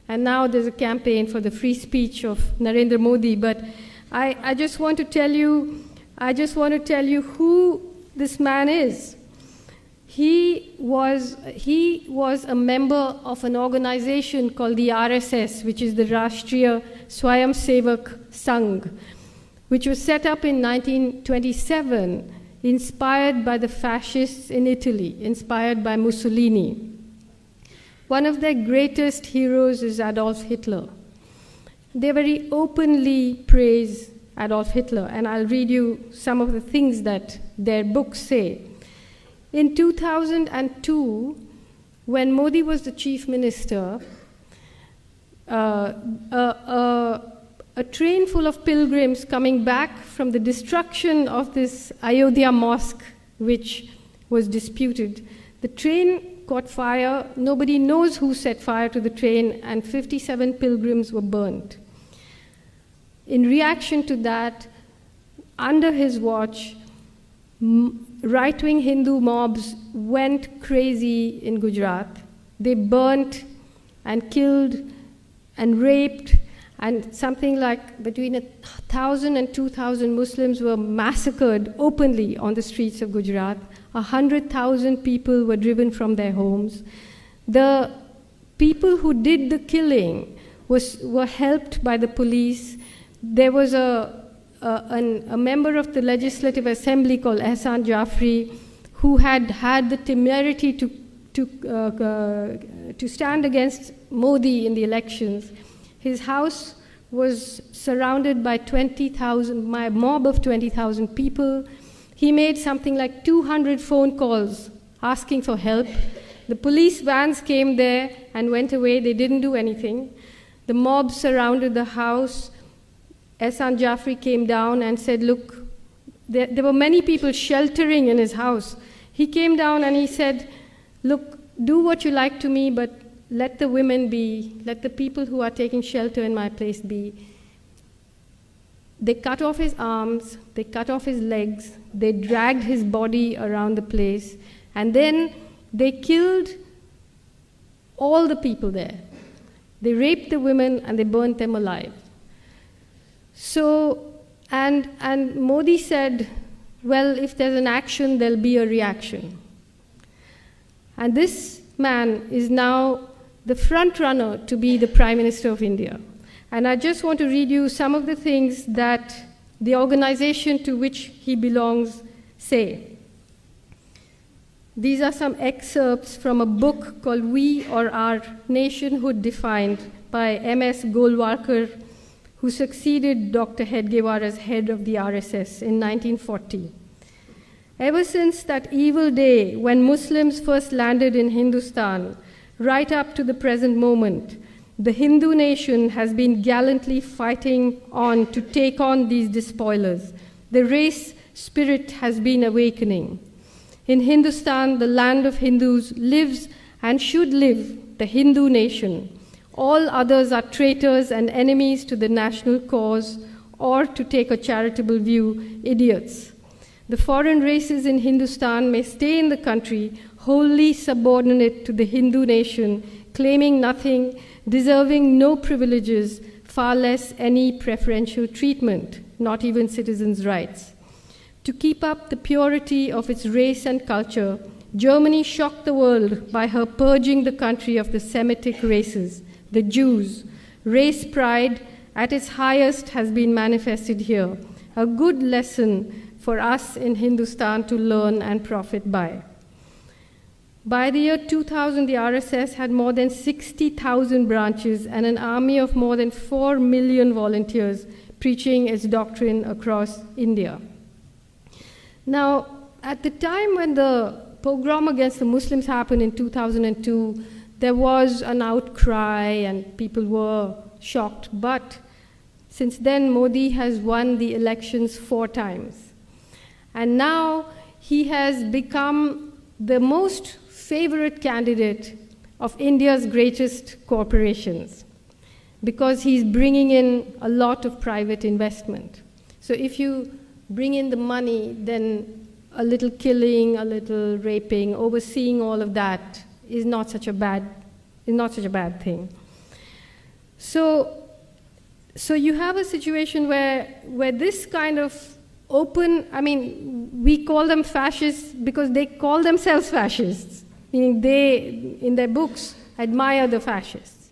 And now there's a campaign for the free speech of Narendra Modi. But I just want to tell you who this man is. He was a member of an organization called the RSS, which is the Rashtriya Swayamsevak Sangh, which was set up in 1927, inspired by the fascists in Italy, inspired by Mussolini. One of their greatest heroes is Adolf Hitler. They very openly praise Adolf Hitler, and I'll read you some of the things that their books say. In 2002, when Modi was the chief minister, a train full of pilgrims coming back from the destruction of this Ayodhya mosque, which was disputed, the train caught fire. Nobody knows who set fire to the train, and 57 pilgrims were burnt. In reaction to that, under his watch, right-wing Hindu mobs went crazy in Gujarat. They burnt and killed and raped, and something like between 1,000 and 2,000 Muslims were massacred openly on the streets of Gujarat. 100,000 people were driven from their homes. The people who did the killing were helped by the police. There was a member of the Legislative Assembly called Ehsan Jafri who had the temerity to stand against Modi in the elections. His house was surrounded by a mob of 20,000 people. He made something like 200 phone calls asking for help. The police vans came there and went away. They didn't do anything. The mob surrounded the house. Ehsan Jafri came down and said, look, there were many people sheltering in his house. He came down and he said, look, do what you like to me, but let the women be, let the people who are taking shelter in my place be. They cut off his arms, they cut off his legs, they dragged his body around the place, and then they killed all the people there. They raped the women and they burnt them alive. So, and Modi said, well, if there's an action, there'll be a reaction. And this man is now the front runner to be the Prime Minister of India. And I just want to read you some of the things that the organization to which he belongs say. These are some excerpts from a book called We or Our Nationhood Defined by M.S. Golwalkar, who succeeded Dr. Hedgewar as head of the RSS in 1940. Ever since that evil day when Muslims first landed in Hindustan, right up to the present moment, the Hindu nation has been gallantly fighting on to take on these despoilers. The race spirit has been awakening. In Hindustan, the land of Hindus, lives and should live the Hindu nation. All others are traitors and enemies to the national cause, or, to take a charitable view, idiots. The foreign races in Hindustan may stay in the country, wholly subordinate to the Hindu nation, claiming nothing, deserving no privileges, far less any preferential treatment, not even citizens' rights. To keep up the purity of its race and culture, Germany shocked the world by her purging the country of the Semitic races, the Jews. Race pride at its highest has been manifested here, a good lesson for us in Hindustan to learn and profit by. By the year 2000, the RSS had more than 60,000 branches and an army of more than 4 million volunteers preaching its doctrine across India. Now, at the time when the pogrom against the Muslims happened in 2002, there was an outcry and people were shocked. But since then, Modi has won the elections 4 times. And now he has become the most favorite candidate of India's greatest corporations because he's bringing in a lot of private investment. So if you bring in the money, then a little killing, a little raping, overseeing all of that is not such a bad thing. So you have a situation where this kind of open, I mean, we call them fascists because they call themselves fascists, meaning they, in their books, admire the fascists.